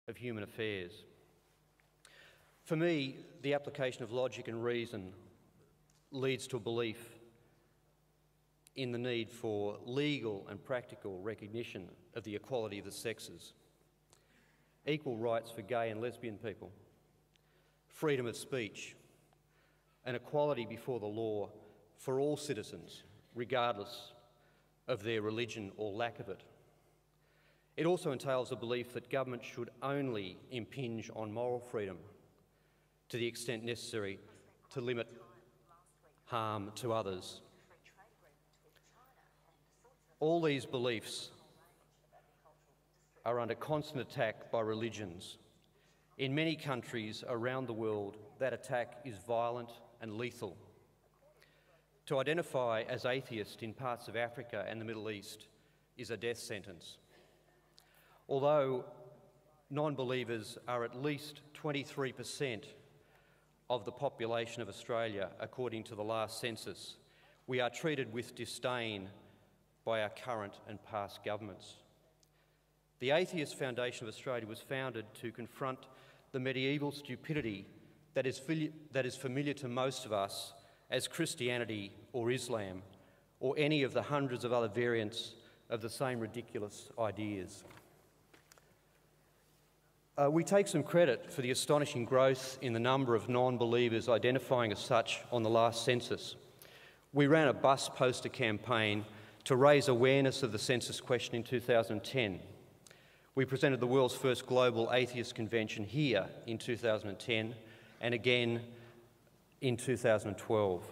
of human affairs. For me, the application of logic and reason leads to a belief in the need for legal and practical recognition of the equality of the sexes, equal rights for gay and lesbian people, freedom of speech, and equality before the law for all citizens, regardless of their religion or lack of it. It also entails a belief that government should only impinge on moral freedom to the extent necessary to limit harm to others. All these beliefs are under constant attack by religions. In many countries around the world, that attack is violent and lethal. To identify as atheist in parts of Africa and the Middle East is a death sentence. Although non-believers are at least 23% of the population of Australia, according to the last census, we are treated with disdain by our current and past governments. The Atheist Foundation of Australia was founded to confront the medieval stupidity that is familiar to most of us as Christianity or Islam, or any of the hundreds of other variants of the same ridiculous ideas. We take some credit for the astonishing growth in the number of non-believers identifying as such on the last census. We ran a bus poster campaign to raise awareness of the census question in 2010. We presented the world's first global atheist convention here in 2010 and again in 2012.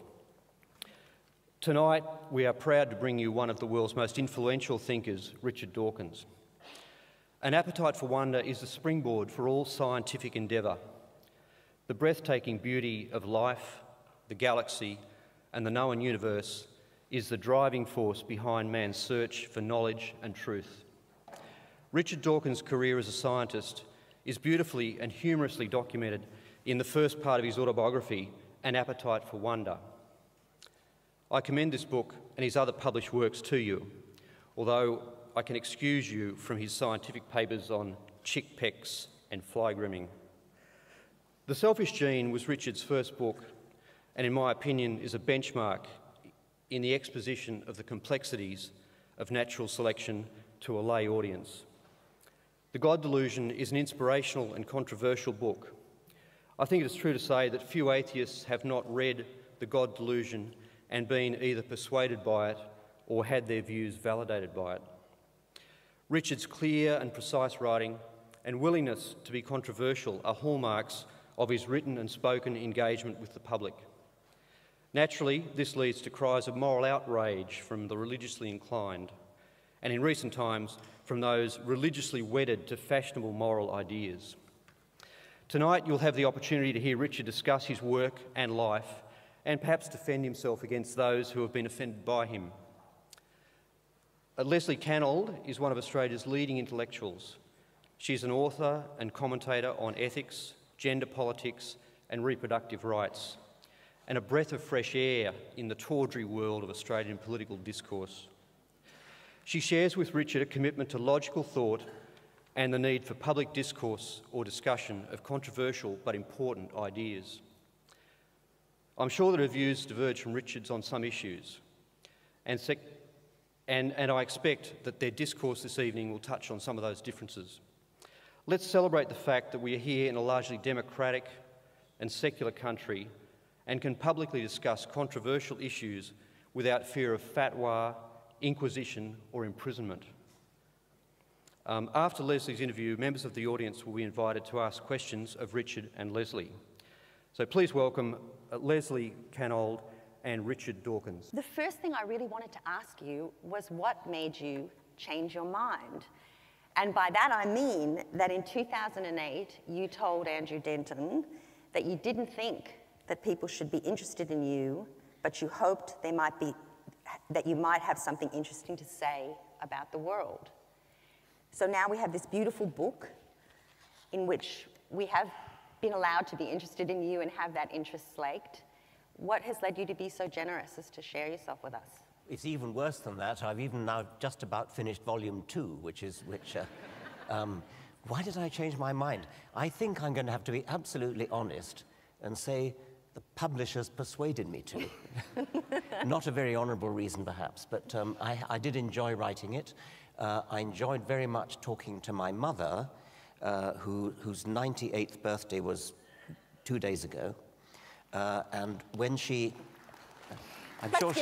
Tonight, we are proud to bring you one of the world's most influential thinkers, Richard Dawkins. An appetite for wonder is the springboard for all scientific endeavour. The breathtaking beauty of life, the galaxy, and the known universe is the driving force behind man's search for knowledge and truth. Richard Dawkins' career as a scientist is beautifully and humorously documented in the first part of his autobiography, An Appetite for Wonder. I commend this book and his other published works to you, although I can excuse you from his scientific papers on chick pecks and fly grooming. The Selfish Gene was Richard's first book and, in my opinion, is a benchmark in the exposition of the complexities of natural selection to a lay audience. The God Delusion is an inspirational and controversial book. I think it is true to say that few atheists have not read The God Delusion and been either persuaded by it or had their views validated by it. Richard's clear and precise writing and willingness to be controversial are hallmarks of his written and spoken engagement with the public. Naturally, this leads to cries of moral outrage from the religiously inclined, and in recent times, from those religiously wedded to fashionable moral ideas. Tonight, you'll have the opportunity to hear Richard discuss his work and life, and perhaps defend himself against those who have been offended by him. Leslie Cannold is one of Australia's leading intellectuals. She's an author and commentator on ethics, gender politics, and reproductive rights, and a breath of fresh air in the tawdry world of Australian political discourse. She shares with Richard a commitment to logical thought and the need for public discourse or discussion of controversial but important ideas. I'm sure that her views diverge from Richard's on some issues, and I expect that their discourse this evening will touch on some of those differences. Let's celebrate the fact that we are here in a largely democratic and secular country and can publicly discuss controversial issues without fear of fatwa, inquisition or imprisonment. After Leslie's interview, members of the audience will be invited to ask questions of Richard and Leslie. So please welcome Leslie Cannold and Richard Dawkins. The first thing I really wanted to ask you was what made you change your mind? And by that I mean that in 2008 you told Andrew Denton that you didn't think that people should be interested in you, but you hoped that you might have something interesting to say about the world. So now we have this beautiful book in which we have been allowed to be interested in you and have that interest slaked. What has led you to be so generous as to share yourself with us? It's even worse than that. I've even now just about finished volume 2, which Why did I change my mind? I think I'm going to have to be absolutely honest and say the publishers persuaded me to. Not a very honorable reason, perhaps, but I did enjoy writing it. I enjoyed very much talking to my mother, whose 98th birthday was 2 days ago. And when she... I'm sure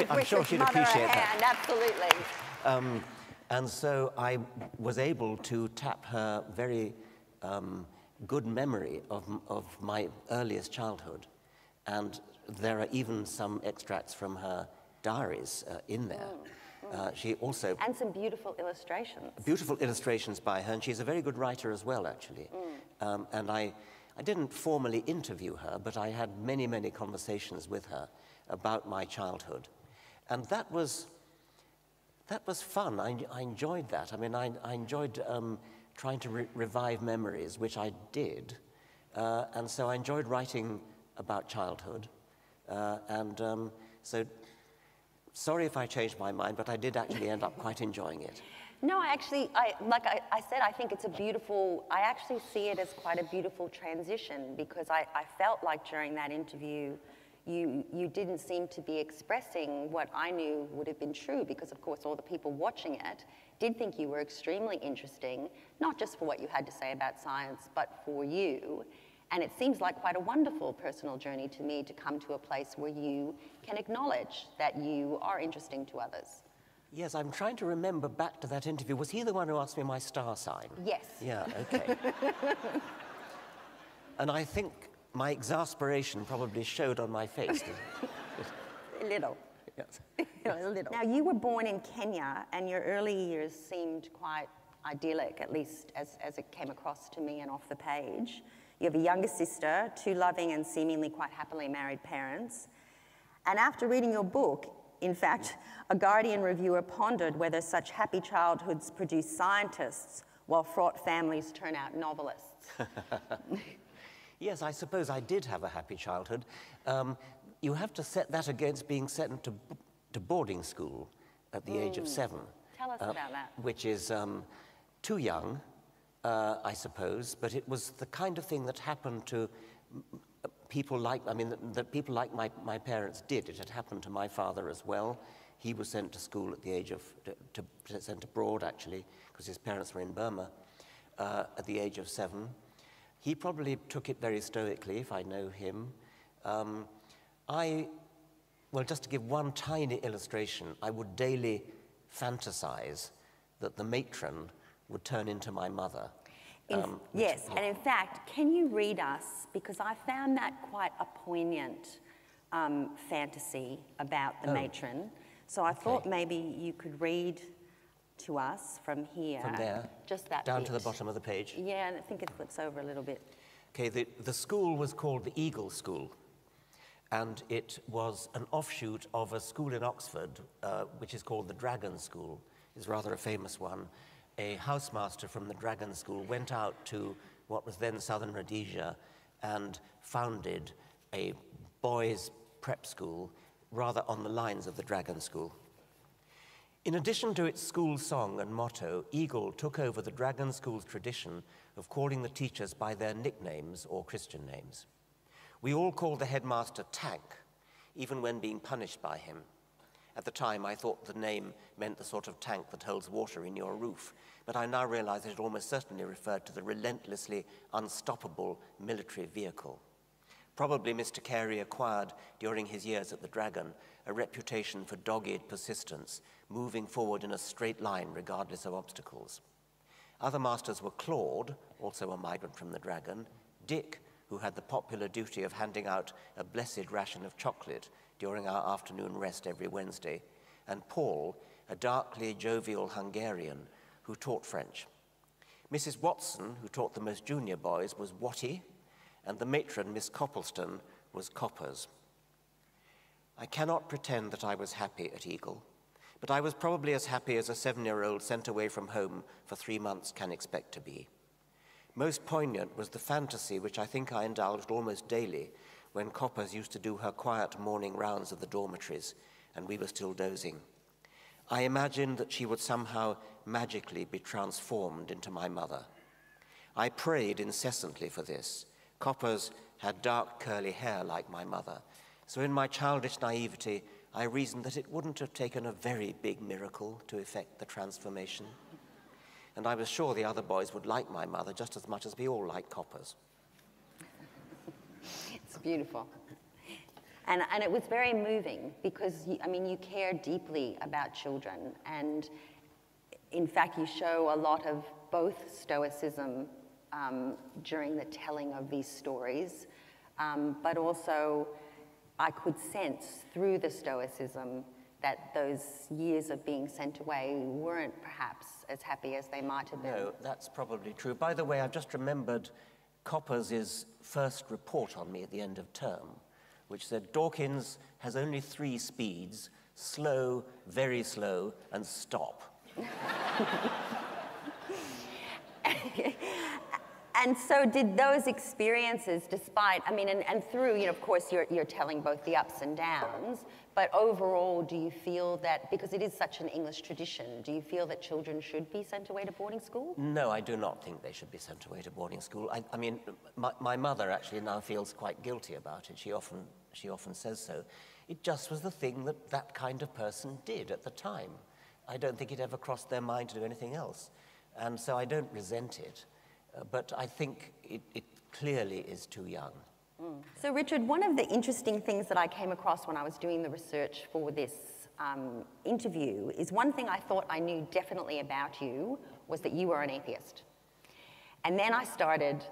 she'd appreciate that. Absolutely. And so I was able to tap her very good memory of my earliest childhood. And there are even some extracts from her diaries in there. She also... And some beautiful illustrations. Beautiful illustrations by her, and she's a very good writer as well, actually. And I didn't formally interview her, but I had many, many conversations with her about my childhood. And that was fun. I enjoyed that. I mean, I enjoyed trying to revive memories, which I did. And so I enjoyed writing about childhood. So sorry if I changed my mind, but I did actually end up quite enjoying it. No, like I said, I think it's a beautiful, I actually see it as quite a beautiful transition, because I felt like during that interview, you didn't seem to be expressing what I knew would have been true, because of course all the people watching it did think you were extremely interesting, not just for what you had to say about science, but for you. And it seems like quite a wonderful personal journey to me to come to a place where you can acknowledge that you are interesting to others. Yes, I'm trying to remember back to that interview. Was he the one who asked me my star sign? Yes. Yeah, okay. And I think my exasperation probably showed on my face. A little. Yes. A little. Now, you were born in Kenya, and your early years seemed quite idyllic, at least as it came across to me and off the page. You have a younger sister, 2 loving and seemingly quite happily married parents. And after reading your book, in fact, a Guardian reviewer pondered whether such happy childhoods produce scientists while fraught families turn out novelists. Yes, I suppose I did have a happy childhood. You have to set that against being sent to boarding school at the age of 7. Tell us about that. Which is too young, I suppose, but it was the kind of thing that happened to people like, that people like my parents did. It had happened to my father as well. He was sent to school at the age of, sent abroad actually, because his parents were in Burma, at the age of 7. He probably took it very stoically, if I know him. Well, just to give one tiny illustration, I would daily fantasize that the matron would turn into my mother. Yes, and in fact, can you read us, because I found that quite a poignant fantasy about the matron. So I thought maybe you could read to us from here. From there? Just that down bit. To the bottom of the page? Yeah, and I think it flips over a little bit. Okay, the school was called the Eagle School, and it was an offshoot of a school in Oxford, which is called the Dragon School. It's rather a famous one. A housemaster from the Dragon School went out to what was then Southern Rhodesia and founded a boys' prep school rather on the lines of the Dragon School. In addition to its school song and motto, Eagle took over the Dragon School's tradition of calling the teachers by their nicknames or Christian names. We all called the headmaster Tank, even when being punished by him. At the time, I thought the name meant the sort of tank that holds water in your roof, but I now realize that it almost certainly referred to the relentlessly unstoppable military vehicle. Probably Mr. Carey acquired, during his years at the Dragon, a reputation for dogged persistence, moving forward in a straight line regardless of obstacles. Other masters were Claude, also a migrant from the Dragon, Dick, who had the popular duty of handing out a blessed ration of chocolate during our afternoon rest every Wednesday, and Paul, a darkly jovial Hungarian who taught French. Mrs. Watson, who taught the most junior boys, was Watty, and the matron, Miss Coppleston, was Coppers. I cannot pretend that I was happy at Eagle, but I was probably as happy as a 7-year-old sent away from home for 3 months can expect to be. Most poignant was the fantasy which I think I indulged almost daily when Coppers used to do her quiet morning rounds of the dormitories and we were still dozing. I imagined that she would somehow magically be transformed into my mother. I prayed incessantly for this. Coppers had dark curly hair like my mother, so in my childish naivety, I reasoned that it wouldn't have taken a very big miracle to effect the transformation. And I was sure the other boys would like my mother just as much as we all like Coppers. It's beautiful. And it was very moving because, you care deeply about children. And in fact, you show a lot of both stoicism during the telling of these stories, but also I could sense through the stoicism that those years of being sent away weren't perhaps as happy as they might have been. No, that's probably true. By the way, I've just remembered Coppers' first report on me at the end of term, which said Dawkins has only 3 speeds: slow, very slow, and stop. And so did those experiences, despite, and through, of course, you're telling both the ups and downs, but overall, do you feel that, because it is such an English tradition, do you feel that children should be sent away to boarding school? No, I do not think they should be sent away to boarding school. My mother actually now feels quite guilty about it. She often says so. It just was the thing that kind of person did at the time. I don't think it ever crossed their mind to do anything else. And so I don't resent it. But I think it clearly is too young. So Richard, one of the interesting things that I came across when I was doing the research for this interview is one thing I thought I knew definitely about you was that you were an atheist. And then I started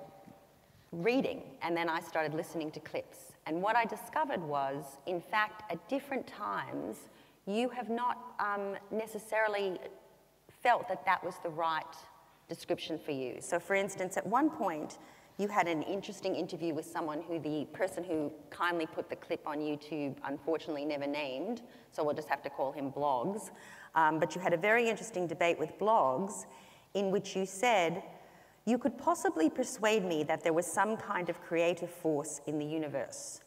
reading, and then I started listening to clips. And what I discovered was, in fact, at different times, you have not necessarily felt that that was the right description for you. So for instance, at one point, you had an interesting interview with someone who the person who kindly put the clip on YouTube unfortunately never named, so we'll just have to call him Blogs. But you had a very interesting debate with Blogs in which you said, you could possibly persuade me that there was some kind of creative force in the universe.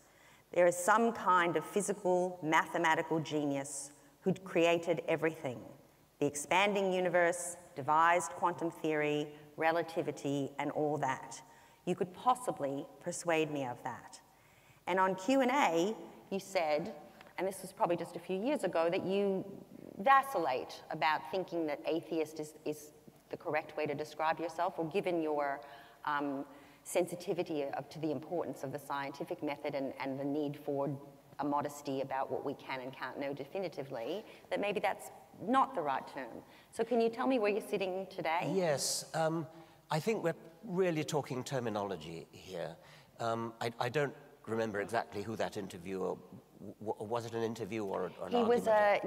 There is some kind of physical, mathematical genius who'd created everything. The expanding universe, devised quantum theory, relativity, and all that. You could possibly persuade me of that. And on Q&A, you said, and this was probably just a few years ago, that you vacillate about thinking that atheist is the correct way to describe yourself, or given your sensitivity to the importance of the scientific method and the need for a modesty about what we can and can't know definitively, that maybe that's not the right term. So can you tell me where you're sitting today? Yes, I think we're really talking terminology here. I don't remember exactly who that interviewer, was it an interview or an argument? I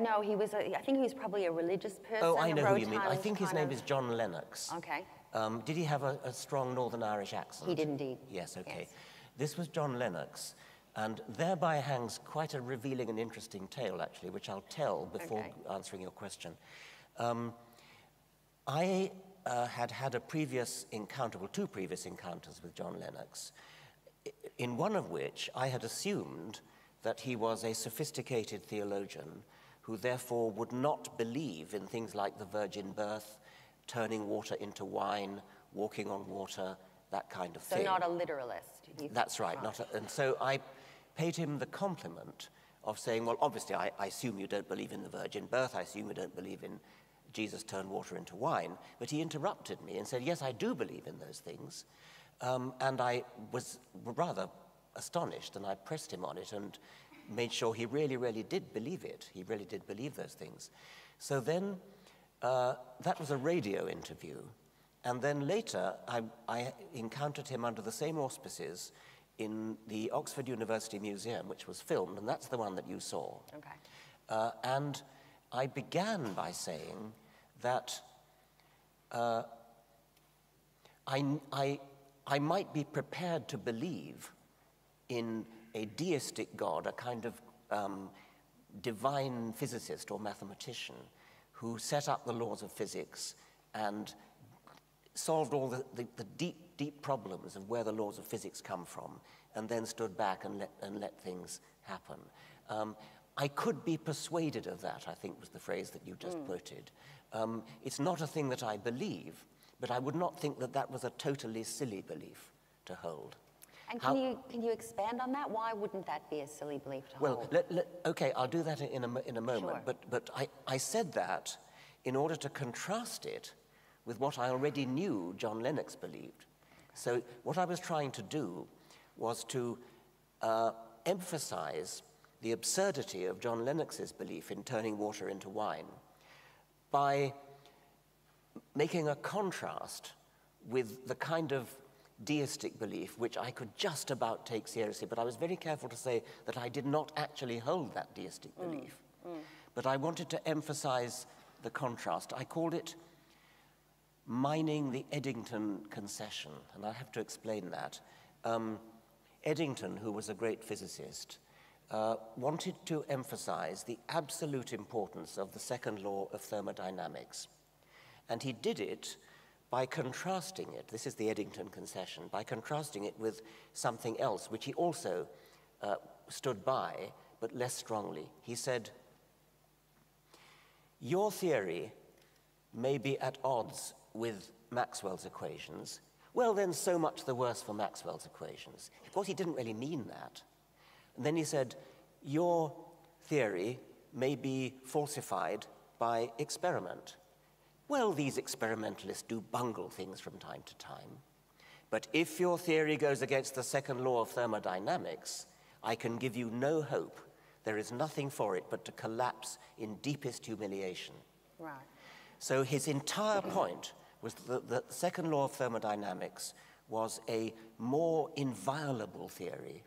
think he was probably a religious person. Oh, I know who you mean. I think his name is John Lennox. Okay. Did he have a strong Northern Irish accent? He did indeed. Yes, okay. Yes. This was John Lennox, and thereby hangs quite a revealing and interesting tale, actually, which I'll tell before answering your question. I had a previous encounter, well, 2 previous encounters with John Lennox, in one of which I had assumed that he was a sophisticated theologian who therefore would not believe in things like the virgin birth, turning water into wine, walking on water, that kind of thing. So not a literalist. That's right. And so I paid him the compliment of saying, well, obviously, I assume you don't believe in the virgin birth. I assume you don't believe in Jesus turned water into wine. But he interrupted me and said, yes, I do believe in those things. And I was rather astonished, and I pressed him on it and made sure he really, really did believe it. He really did believe those things. So then that was a radio interview. And then later, I encountered him under the same auspices in the Oxford University Museum, which was filmed, and that's the one that you saw. Okay. And I began by saying that I might be prepared to believe in a deistic God, a kind of divine physicist or mathematician who set up the laws of physics and solved all the deep, deep problems of where the laws of physics come from, and then stood back and let things happen. I could be persuaded of that, I think was the phrase that you just quoted. It's not a thing that I believe, But I would not think that that was a totally silly belief to hold. And can you expand on that? Why wouldn't that be a silly belief to hold? Well, okay, I'll do that in a moment. Sure. But I said that in order to contrast it with what I already knew John Lennox believed. So what I was trying to do was to emphasize the absurdity of John Lennox's belief in turning water into wine by making a contrast with the kind of deistic belief which I could just about take seriously, but I was very careful to say that I did not actually hold that deistic belief. But I wanted to emphasize the contrast. I called it mining the Eddington concession, and I have to explain that. Eddington, who was a great physicist, wanted to emphasize the absolute importance of the second law of thermodynamics. And he did it by contrasting it, this is the Eddington concession, by contrasting it with something else, which he also stood by, but less strongly. He said, your theory may be at odds with Maxwell's equations. Well, then so much the worse for Maxwell's equations. Of course, he didn't really mean that. And then he said, your theory may be falsified by experiment. Well, these experimentalists do bungle things from time to time. But if your theory goes against the second law of thermodynamics, I can give you no hope. There is nothing for it but to collapse in deepest humiliation. Right. So his entire point was that the second law of thermodynamics was a more inviolable theory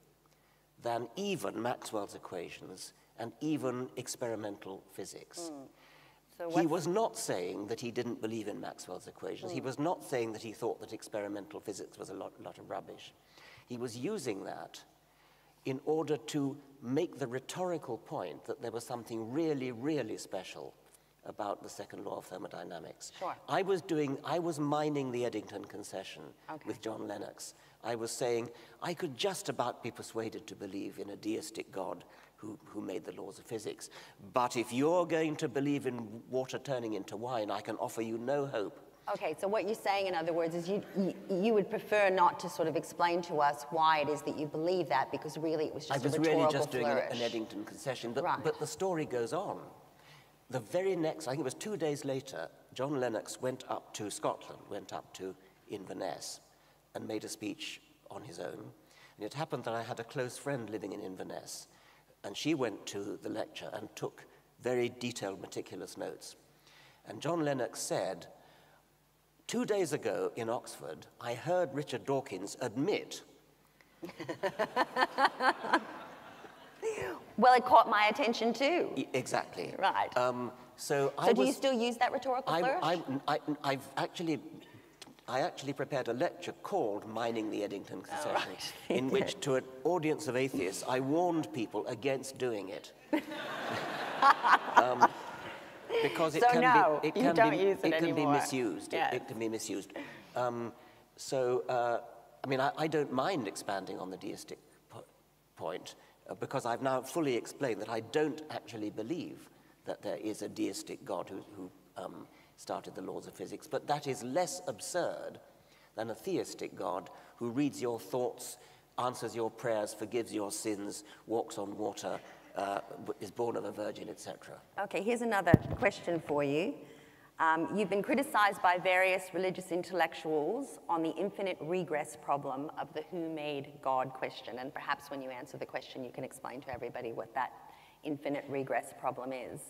than even Maxwell's equations and even experimental physics. So he was not saying that he didn't believe in Maxwell's equations. He was not saying that he thought that experimental physics was a lot of rubbish. He was using that in order to make the rhetorical point that there was something really, really special about the second law of thermodynamics. Sure. I was mining the Eddington concession with John Lennox. I was saying I could just about be persuaded to believe in a deistic God who made the laws of physics. But if you're going to believe in water turning into wine, I can offer you no hope. Okay, so what you're saying, in other words, is you would prefer not to sort of explain to us why it is that you believe that, because really it was just a rhetorical flourish. I was really just doing an Eddington concession, but the story goes on. The very next, I think it was 2 days later, John Lennox went up to Scotland, went up to Inverness, and made a speech on his own. And it happened that I had a close friend living in Inverness, and she went to the lecture and took very detailed, meticulous notes. And John Lennox said, 2 days ago in Oxford, I heard Richard Dawkins admit. Well, it caught my attention too. Exactly. Right. So do you still use that rhetorical flourish? I actually prepared a lecture called Mining the Eddington Concession, right. in which, to an audience of atheists, I warned people against doing it. Because it can be misused. Yes. It can be misused. I mean, I don't mind expanding on the deistic point, because I've now fully explained that I don't actually believe that there is a deistic God who started the laws of physics, but that is less absurd than a theistic God who reads your thoughts, answers your prayers, forgives your sins, walks on water, is born of a virgin, etc. Okay, here's another question for you. You've been criticized by various religious intellectuals on the infinite regress problem of the who made God question, and perhaps when you answer the question you can explain to everybody what that infinite regress problem is.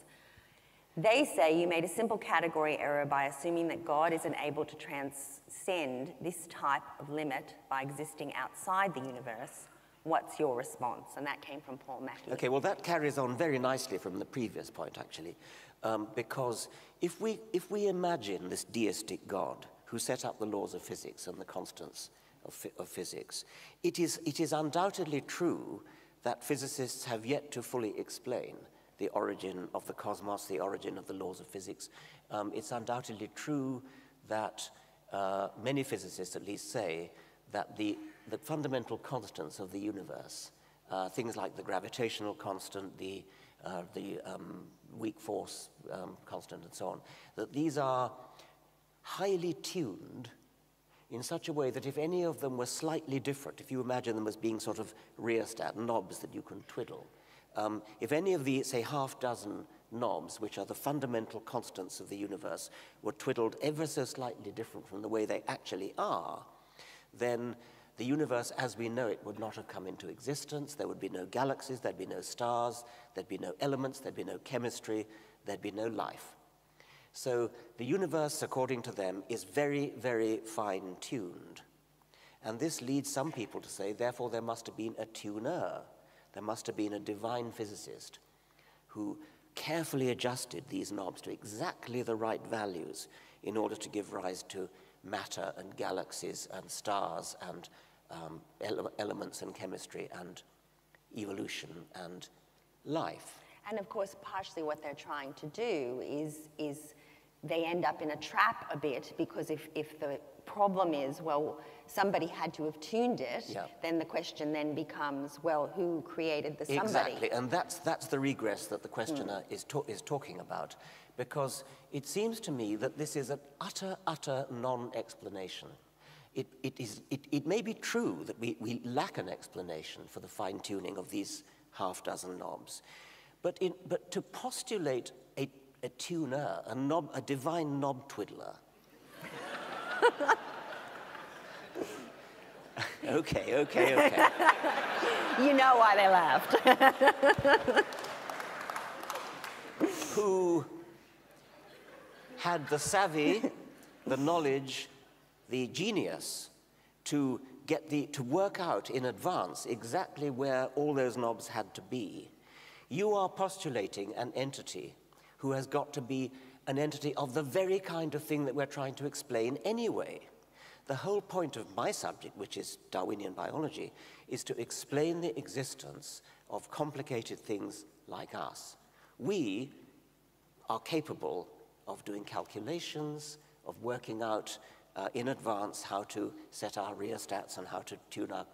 They say you made a simple category error by assuming that God isn't able to transcend this type of limit by existing outside the universe. What's your response? And that came from Paul Mackey. Okay, well, that carries on very nicely from the previous point, actually, because if we imagine this deistic God who set up the laws of physics and the constants of physics, it is undoubtedly true that physicists have yet to fully explain the origin of the cosmos, the origin of the laws of physics. It's undoubtedly true that many physicists at least say that the fundamental constants of the universe, things like the gravitational constant, the weak force constant, and so on, that these are highly tuned in such a way that if any of them were slightly different, if you imagine them as being sort of rheostat knobs that you can twiddle, if any of the, say, half-dozen knobs, which are the fundamental constants of the universe, were twiddled ever so slightly different from the way they actually are, then the universe as we know it would not have come into existence. There would be no galaxies, there'd be no stars, there'd be no elements, there'd be no chemistry, there'd be no life. So the universe, according to them, is very, very fine-tuned. And this leads some people to say, therefore, there must have been a tuner. There must have been a divine physicist who carefully adjusted these knobs to exactly the right values in order to give rise to matter and galaxies and stars and elements and chemistry and evolution and life. And of course, partially what they're trying to do is they end up in a trap a bit, because if the problem is, well, somebody had to have tuned it, yeah, then the question then becomes, well, who created the somebody? Exactly, and that's the regress that the questioner is talking about, because it seems to me that this is an utter non-explanation. It may be true that we lack an explanation for the fine-tuning of these half-dozen knobs, but to postulate a tuner, a divine knob twiddler. Okay. You know why they laughed. Who had the savvy, the knowledge, the genius to work out in advance exactly where all those knobs had to be. You are postulating an entity who has got to be an entity of the very kind of thing that we're trying to explain anyway. The whole point of my subject, which is Darwinian biology, is to explain the existence of complicated things like us. We are capable of doing calculations, of working out in advance how to set our rheostats and how to tune our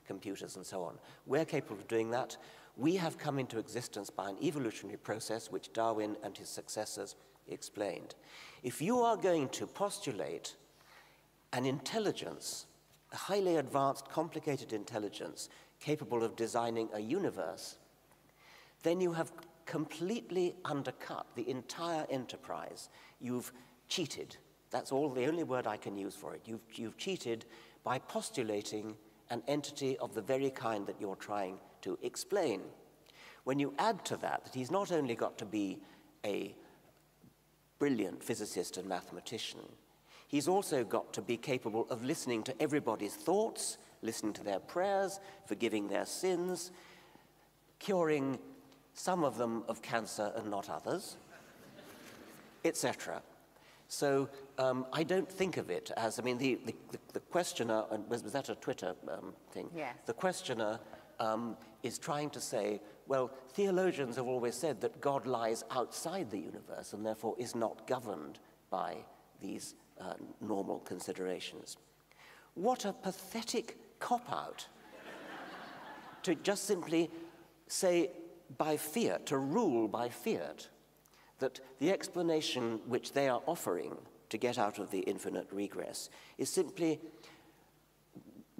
computers and so on. We're capable of doing that. We have come into existence by an evolutionary process which Darwin and his successors explained. If you are going to postulate an intelligence, a highly advanced, complicated intelligence capable of designing a universe, then you have completely undercut the entire enterprise. You've cheated. That's all, the only word I can use for it. You've cheated by postulating an entity of the very kind that you're trying to explain. When you add to that he's not only got to be a brilliant physicist and mathematician, he's also got to be capable of listening to everybody's thoughts, listening to their prayers, forgiving their sins, curing some of them of cancer and not others, etc. So I don't think of it as, I mean, the questioner, was that a Twitter thing? Yes. The questioner is trying to say, well, theologians have always said that God lies outside the universe and therefore is not governed by these normal considerations. What a pathetic cop-out to just simply say by fiat, to rule by fiat, that the explanation which they are offering to get out of the infinite regress is simply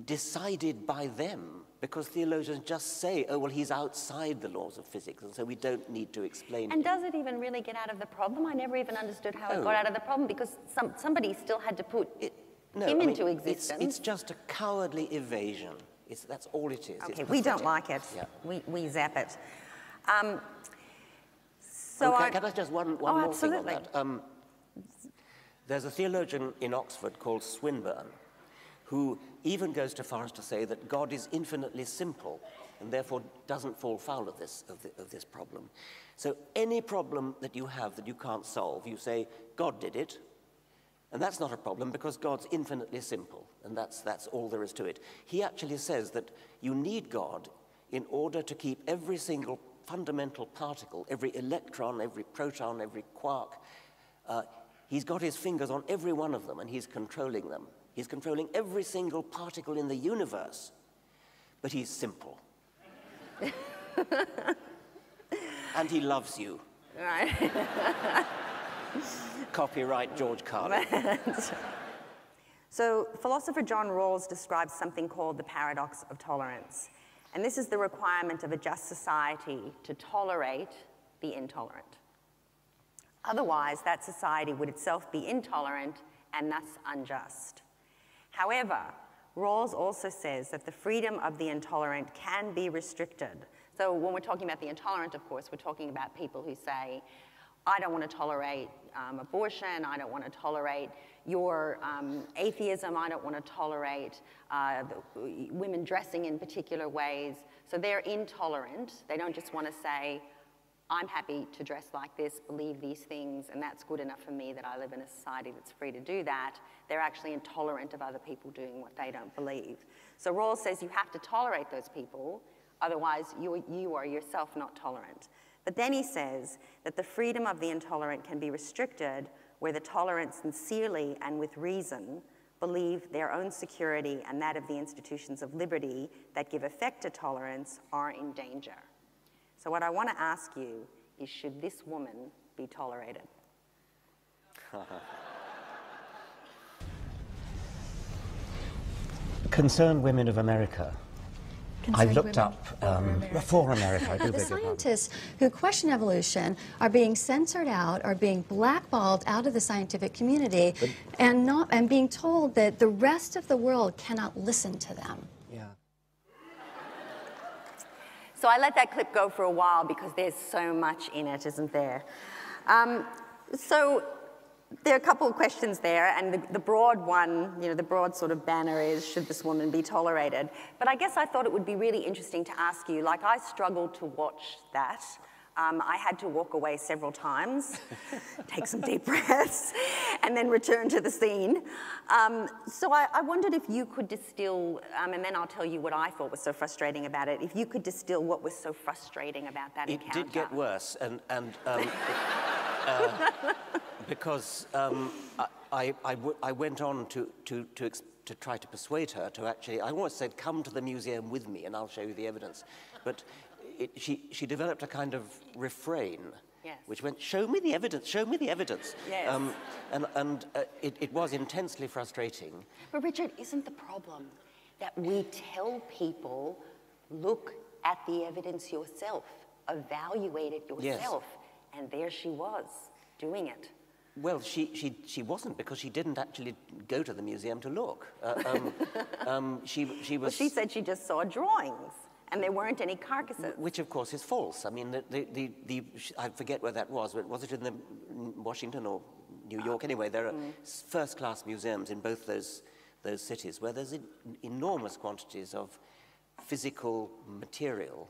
decided by them, because theologians just say, oh, well, he's outside the laws of physics, and so we don't need to explain And it. does it even really get out of the problem? I never even understood how it got out of the problem, because somebody still had to put him into existence. It's just a cowardly evasion. That's all it is. Okay, we don't like it. Yeah. We zap it. Can I just one more absolutely. thing on that? There's a theologian in Oxford called Swinburne, who even goes so far as to say that God is infinitely simple and therefore doesn't fall foul of this problem. So any problem that you have that you can't solve, you say, God did it, and that's not a problem because God's infinitely simple, and that's all there is to it. He actually says that you need God in order to keep every single fundamental particle, every electron, every proton, every quark, he's got his fingers on every one of them and he's controlling them. He's controlling every single particle in the universe, but he's simple. And he loves you. Right. Copyright George Carlin. So philosopher John Rawls describes something called the paradox of tolerance. And this is the requirement of a just society to tolerate the intolerant. Otherwise, that society would itself be intolerant and thus unjust. However, Rawls also says that the freedom of the intolerant can be restricted. So when we're talking about the intolerant, of course, we're talking about people who say, I don't want to tolerate abortion, I don't want to tolerate your atheism, I don't want to tolerate women dressing in particular ways. So they're intolerant. They don't just want to say, I'm happy to dress like this, believe these things, and that's good enough for me that I live in a society that's free to do that. They're actually intolerant of other people doing what they don't believe. So Rawls says you have to tolerate those people, otherwise you are yourself not tolerant. But then he says that the freedom of the intolerant can be restricted where the tolerant sincerely and with reason believe their own security and that of the institutions of liberty that give effect to tolerance are in danger. So what I want to ask you is, should this woman be tolerated? Concerned Women of America. I've looked up for America. The scientists who question evolution are being censored out, are being blackballed out of the scientific community, and being told that the rest of the world cannot listen to them. Yeah. So I let that clip go for a while because there's so much in it, isn't there? So there are a couple of questions there, and the broad one, the broad sort of banner is, should this woman be tolerated? But I guess I thought it would be really interesting to ask you, like I struggled to watch that. I had to walk away several times, take some deep breaths, and then return to the scene. So I wondered if you could distill, and then I'll tell you what I thought was so frustrating about it, if you could distill what was so frustrating about that encounter. It did get worse, and because I went on to try to persuade her to actually, I almost said, come to the museum with me and I'll show you the evidence. But she developed a kind of refrain, yes, which went, show me the evidence, show me the evidence. Yes. It was intensely frustrating. But Richard, isn't the problem that we tell people, look at the evidence yourself, evaluate it yourself, yes, and there she was, doing it. Well, she wasn't, because she didn't actually go to the museum to look. She was... Well, she said she just saw drawings, and there weren't any carcasses. Which, of course, is false. I mean, I forget where that was, but was it in Washington or New York? Anyway, there are first-class museums in both those cities where there's enormous quantities of physical material.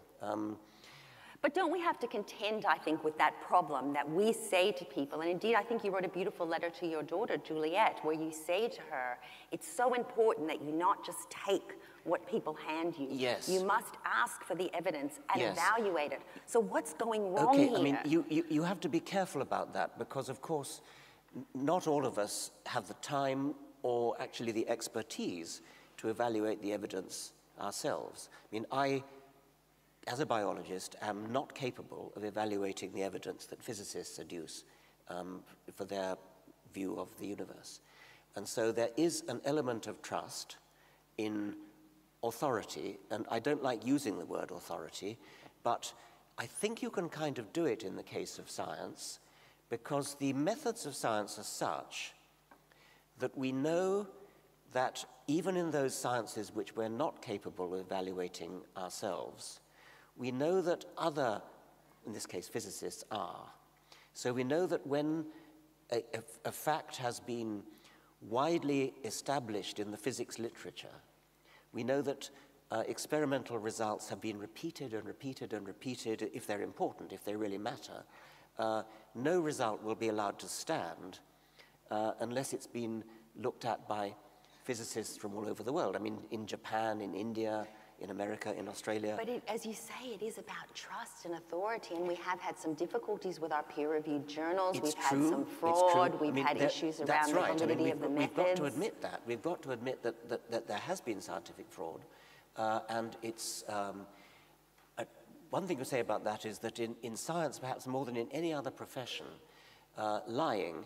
But don't we have to contend, I think, with that problem that we say to people, and indeed I think you wrote a beautiful letter to your daughter, Juliet, where you say to her, it's so important that you not just take what people hand you. Yes. You must ask for the evidence and yes, evaluate it. So what's going wrong here? Okay, I mean, you have to be careful about that because, of course, not all of us have the time or actually the expertise to evaluate the evidence ourselves. I mean, as a biologist, am not capable of evaluating the evidence that physicists adduce for their view of the universe. And so there is an element of trust in authority, and I don't like using the word authority, but I think you can kind of do it in the case of science, because the methods of science are such that we know that even in those sciences which we're not capable of evaluating ourselves, we know that other, in this case physicists, are. So we know that when a fact has been widely established in the physics literature, we know that experimental results have been repeated and repeated and repeated if they're important, if they really matter. No result will be allowed to stand unless it's been looked at by physicists from all over the world. I mean, in Japan, in India, in America, in Australia. But as you say, it is about trust and authority, and we have had some difficulties with our peer-reviewed journals. We've had some fraud. We've had issues around the validity of the methods. We've got to admit that. We've got to admit that there has been scientific fraud, and it's... one thing to say about that is that in science, perhaps more than in any other profession, lying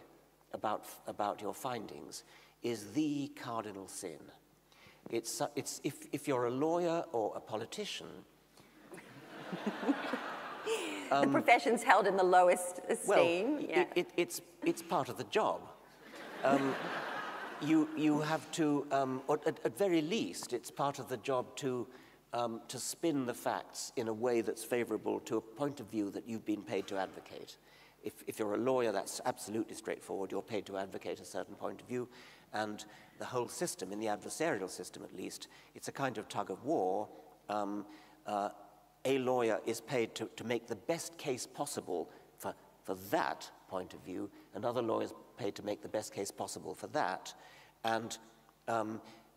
about your findings is the cardinal sin. If you're a lawyer or a politician, the profession's held in the lowest esteem. Well, it's part of the job. You have to, or at very least, it's part of the job to spin the facts in a way that's favorable to a point of view that you've been paid to advocate. If you're a lawyer, that's absolutely straightforward. You're paid to advocate a certain point of view, and the whole system, in the adversarial system at least, it's a kind of tug of war. A lawyer is paid to make the best case possible for that point of view. Another lawyer is paid to make the best case possible for that. And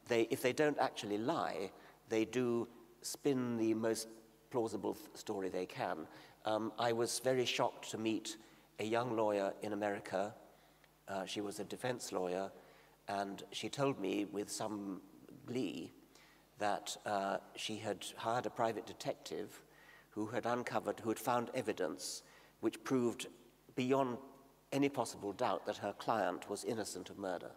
if they don't actually lie, they do spin the most plausible story they can. I was very shocked to meet a young lawyer in America. She was a defense lawyer, and she told me with some glee that she had hired a private detective who had found evidence which proved beyond any possible doubt that her client was innocent of murder.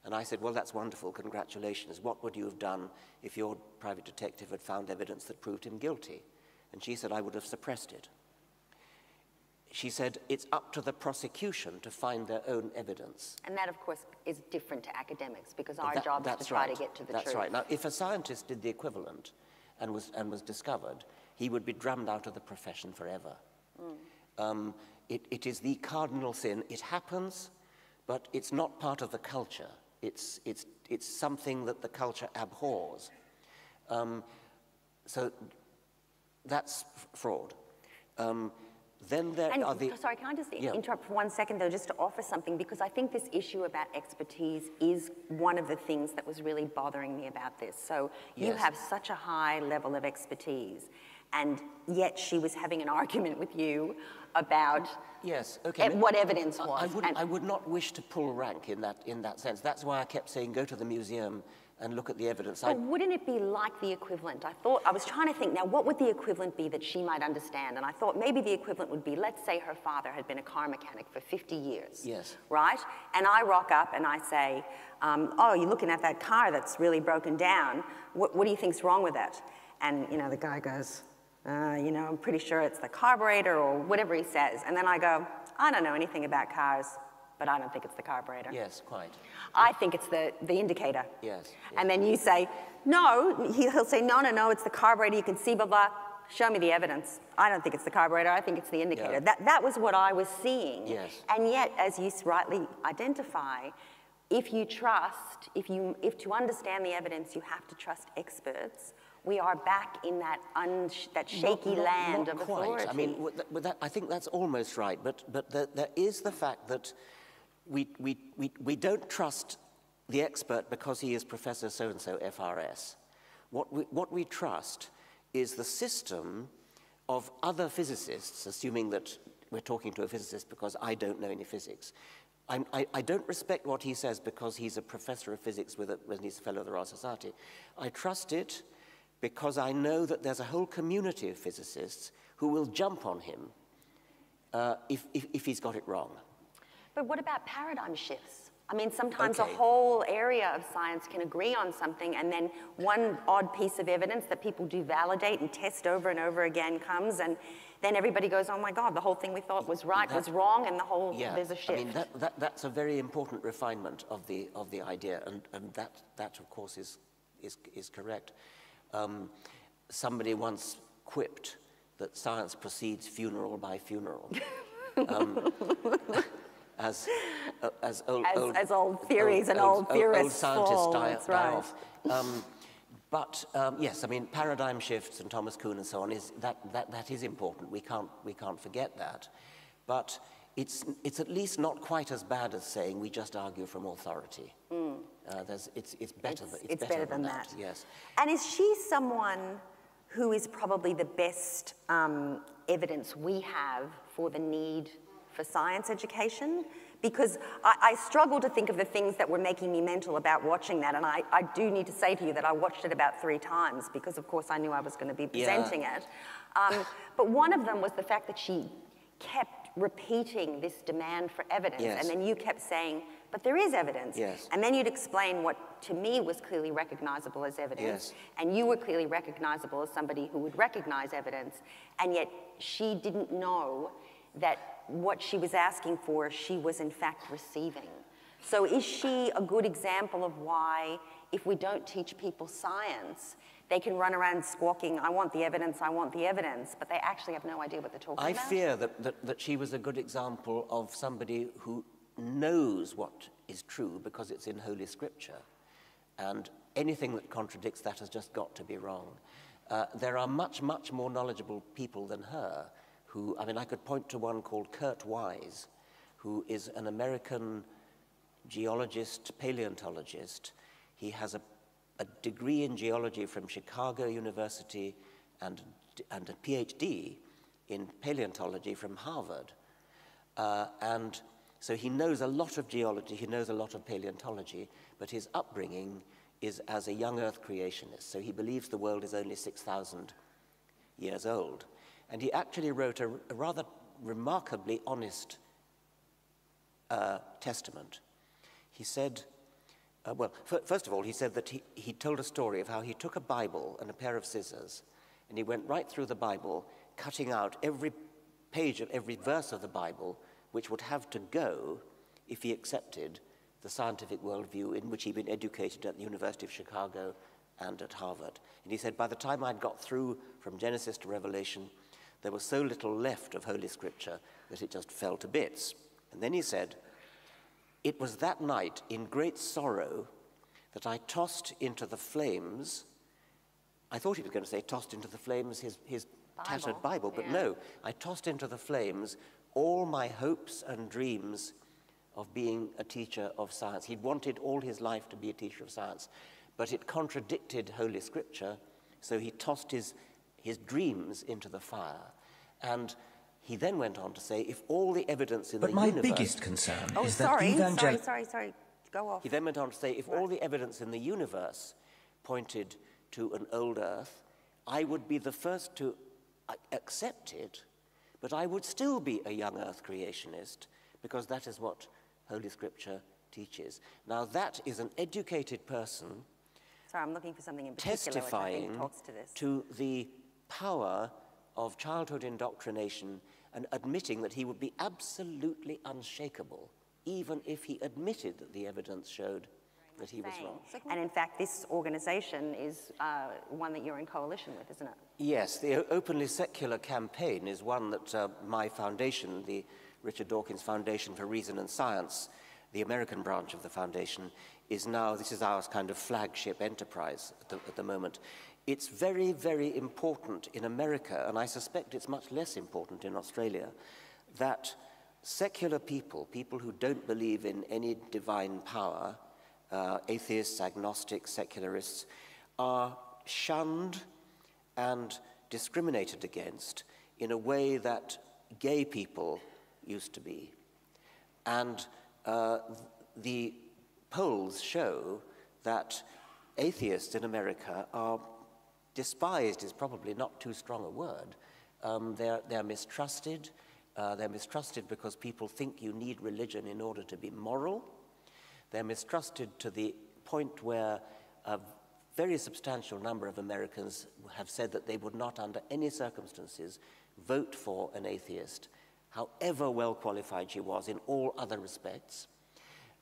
And I said, well, that's wonderful, congratulations. What would you have done if your private detective had found evidence that proved him guilty? And she said, I would have suppressed it. She said, it's up to the prosecution to find their own evidence. And that, of course, is different to academics, because our job is to try to get to the truth. That's right. Now, if a scientist did the equivalent and was discovered, he would be drummed out of the profession forever. It is the cardinal sin. It happens, but it's not part of the culture. It's something that the culture abhors. So that's fraud. Then there are the... Sorry, can I just interrupt for 1 second, though, just to offer something, because I think this issue about expertise is one of the things that was really bothering me about this. So you have such a high level of expertise, and yet she was having an argument with you about what evidence was. I would not wish to pull rank in that sense. That's why I kept saying, go to the museum and look at the evidence. But wouldn't it be like the equivalent? I was trying to think, now what would the equivalent be that she might understand? And I thought maybe the equivalent would be, let's say her father had been a car mechanic for 50 years. Yes. Right? And I rock up and I say, oh, you're looking at that car that's really broken down. What do you think's wrong with it? And, the guy goes, I'm pretty sure it's the carburetor or whatever he says. And then I go, I don't know anything about cars, but I don't think it's the carburetor. Yes, quite. I think it's the indicator. Yes. And then you say, no, he'll say, no, it's the carburetor, you can see, blah, blah. Show me the evidence. I don't think it's the carburetor, I think it's the indicator. Yeah. That was what I was seeing. Yes. And yet, as you rightly identify, if you trust, if to understand the evidence you have to trust experts, we are back in that shaky land of authority. I mean, I think that's almost right, but there is the fact that we don't trust the expert because he is Professor so-and-so FRS. What we trust is the system of other physicists, assuming that we're talking to a physicist because I don't know any physics. I don't respect what he says because he's a professor of physics when he's a fellow of the Royal Society. I trust it because I know that there's a whole community of physicists who will jump on him if he's got it wrong. But what about paradigm shifts? I mean, sometimes a whole area of science can agree on something, and then one odd piece of evidence that people do validate and test over and over again comes, and then everybody goes, oh my God, the whole thing we thought was right was wrong, and there's a shift. I mean, that's a very important refinement of the idea, and that of course is correct. Somebody once quipped that science proceeds funeral by funeral. As old theories and old theorists old scientists die off. But yes, I mean, paradigm shifts and Thomas Kuhn and so on that is important. We can't forget that. But it's at least not quite as bad as saying we just argue from authority. It's better than that. Yes. And is she someone who is probably the best evidence we have for the need for science education? Because I struggle to think of the things that were making me mental about watching that, and I do need to say to you that I watched it about 3 times because, of course, I knew I was going to be presenting it. But one of them was the fact that she kept repeating this demand for evidence. Yes. And then you kept saying, but there is evidence. Yes. And then you'd explain what to me was clearly recognizable as evidence. Yes. And you were clearly recognizable as somebody who would recognize evidence. And yet she didn't know that what she was asking for, she was in fact receiving. So is she a good example of why, if we don't teach people science, they can run around squawking, I want the evidence, but they actually have no idea what they're talking about? I fear that she was a good example of somebody who knows what is true because it's in Holy Scripture. And anything that contradicts that has just got to be wrong. There are much, much more knowledgeable people than her who, I mean, I could point to one called Kurt Wise, who is an American geologist, paleontologist. He has a degree in geology from Chicago University and a PhD in paleontology from Harvard. And so he knows a lot of geology, he knows a lot of paleontology, but his upbringing is as a young Earth creationist. So he believes the world is only 6,000 years old. And he actually wrote a rather remarkably honest testament. He said, well, first of all, he said that he told a story of how he took a Bible and a pair of scissors, and he went right through the Bible, cutting out every page of every verse of the Bible, which would have to go if he accepted the scientific worldview in which he'd been educated at the University of Chicago and at Harvard. And he said, by the time I'd got through from Genesis to Revelation, there was so little left of Holy Scripture that it just fell to bits. And then he said, it was that night in great sorrow that I tossed into the flames. I thought he was going to say tossed into the flames his tattered Bible, but no, I tossed into the flames all my hopes and dreams of being a teacher of science. He'd wanted all his life to be a teacher of science, but it contradicted Holy Scripture, so he tossed his dreams into the fire. And he then went on to say, if all the evidence in the universe... But my biggest concern is sorry, that sorry, go off. He then went on to say, if all the evidence in the universe pointed to an old Earth, I would be the first to accept it, but I would still be a young Earth creationist, because that is what Holy Scripture teaches. Now, that is an educated person Sorry, I'm looking for something in particular which I think talks to this. to the power of childhood indoctrination and admitting that he would be absolutely unshakable, even if he admitted that the evidence showed that he was wrong. And in fact, this organization is one that you're in coalition with, isn't it? Yes, the Openly Secular campaign is one that my foundation, the Richard Dawkins Foundation for Reason and Science, the American branch of the foundation, is now, this is our kind of flagship enterprise at the moment. It's very, very important in America, and I suspect it's much less important in Australia, that secular people, people who don't believe in any divine power, atheists, agnostics, secularists, are shunned and discriminated against in a way that gay people used to be. And the polls show that atheists in America are despised, is probably not too strong a word. They're mistrusted. They're mistrusted because people think you need religion in order to be moral. They're mistrusted to the point where a very substantial number of Americans have said that they would not, under any circumstances, vote for an atheist, however well qualified she was in all other respects.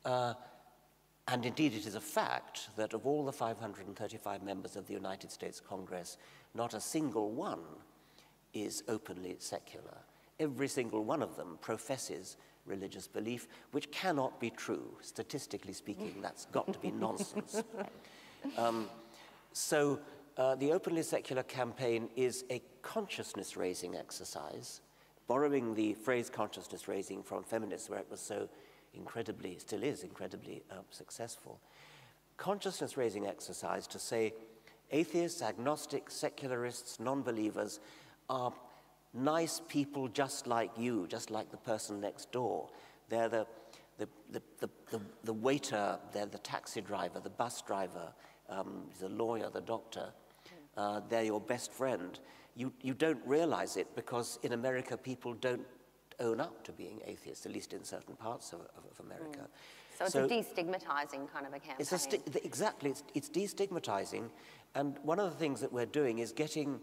And indeed, it is a fact that of all the 535 members of the United States Congress, not a single one is openly secular. Every single one of them professes religious belief, which cannot be true. Statistically speaking, that's got to be nonsense. So the Openly Secular campaign is a consciousness-raising exercise, borrowing the phrase consciousness-raising from feminists, where it was so incredibly, still is incredibly successful. Consciousness-raising exercise to say atheists, agnostics, secularists, non-believers are nice people just like you, just like the person next door. They're the waiter, they're the taxi driver, the bus driver, the lawyer, the doctor. They're your best friend. You don't realize it because in America people don't own up to being atheists, at least in certain parts of America. So it's a destigmatizing kind of a campaign. Exactly, it's destigmatizing. And one of the things that we're doing is getting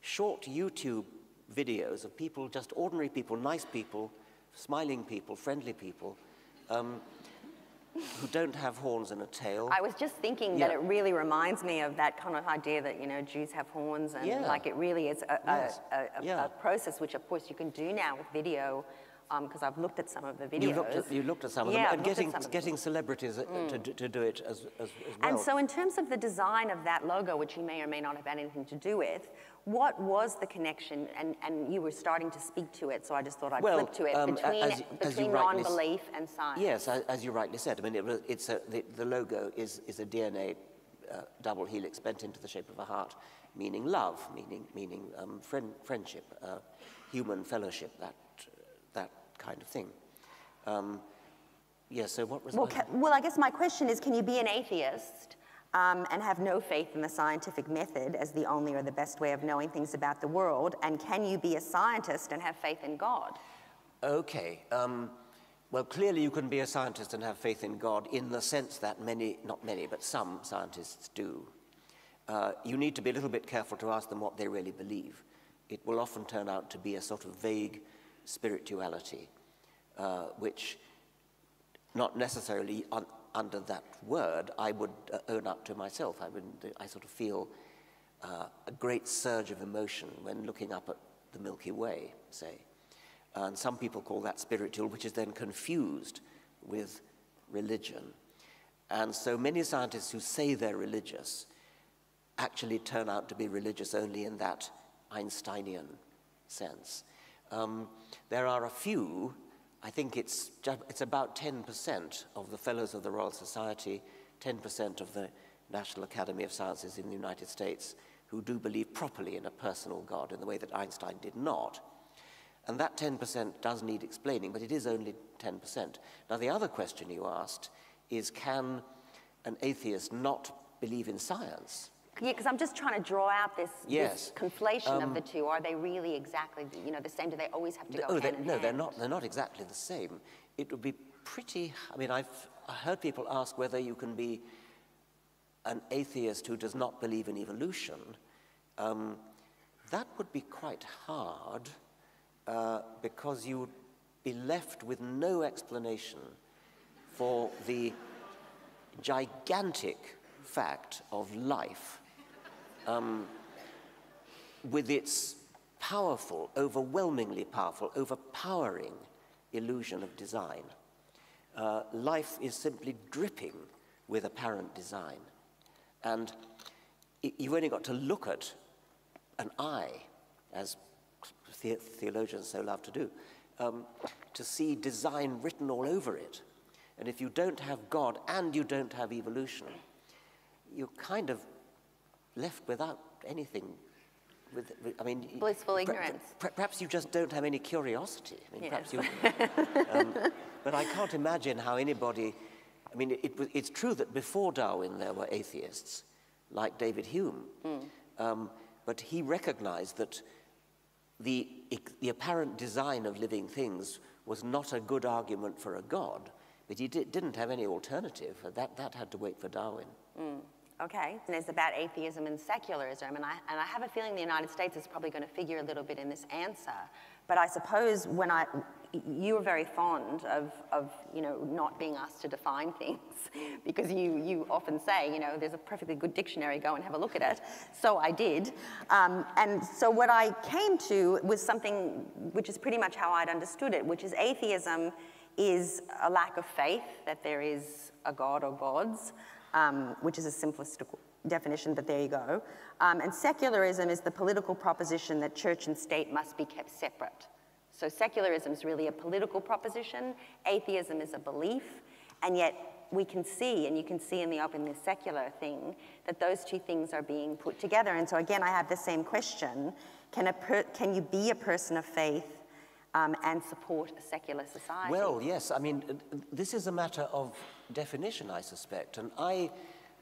short YouTube videos of people, just ordinary people, nice people, smiling people, friendly people, who don't have horns and a tail. I was just thinking that it really reminds me of that kind of idea that, you know, Jews have horns, and like it really is a process which, of course, you can do now with video, because I've looked at some of the videos. You looked at some of them, and getting celebrities to do it as well. And so in terms of the design of that logo, which you may or may not have had anything to do with, what was the connection? And you were starting to speak to it, so I just thought I'd flip to it, between non-belief and science. Yes, as you rightly said. I mean, the logo is a DNA double helix bent into the shape of a heart, meaning love, meaning friendship, human fellowship, that kind of thing. So what was well, I guess my question is, can you be an atheist and have no faith in the scientific method as the only or the best way of knowing things about the world? And can you be a scientist and have faith in God? Okay. Well, clearly you can be a scientist and have faith in God in the sense that not many, but some scientists do. You need to be a little bit careful to ask them what they really believe. It will often turn out to be a sort of vague spirituality, which not necessarily under that word I would own up to myself. I sort of feel a great surge of emotion when looking up at the Milky Way, say. And some people call that spiritual, which is then confused with religion. And so many scientists who say they're religious actually turn out to be religious only in that Einsteinian sense. There are a few, I think it's about 10% of the Fellows of the Royal Society, 10% of the National Academy of Sciences in the United States, who do believe properly in a personal God in the way that Einstein did not. And that 10% does need explaining, but it is only 10%. Now, the other question you asked is, can an atheist not believe in science? Yeah, because I'm just trying to draw out this conflation of the two. Are they really exactly, the same? Do they always have to go hand in hand? No, they're not exactly the same. It would be pretty, I've heard people ask whether you can be an atheist who does not believe in evolution. That would be quite hard, because you would be left with no explanation for the gigantic fact of life, with its powerful, overwhelmingly powerful, overpowering illusion of design. Life is simply dripping with apparent design. And you've only got to look at an eye, as theologians so love to do, to see design written all over it. And if you don't have God and you don't have evolution, you're kind of left without anything. Blissful ignorance. Perhaps you just don't have any curiosity. Perhaps you. But I can't imagine how anybody. It's true that before Darwin there were atheists, like David Hume, but he recognized that the apparent design of living things was not a good argument for a God, but he didn't have any alternative. That had to wait for Darwin. Okay, and it's about atheism and secularism, and I have a feeling the United States is probably going to figure a little bit in this answer. But I suppose you were very fond of not being asked to define things, because you often say, there's a perfectly good dictionary, go and have a look at it. So I did, and so what I came to was something which is pretty much how I'd understood it, which is atheism is a lack of faith that there is a God or gods, which is a simplistic definition, but there you go. And secularism is the political proposition that church and state must be kept separate. So secularism is really a political proposition, atheism is a belief, and yet we can see, and you can see in the openly secular thing, that those two things are being put together. And so again, I have the same question. Can you be a person of faith and support a secular society? Well, yes. This is a matter of definition, I suspect. And I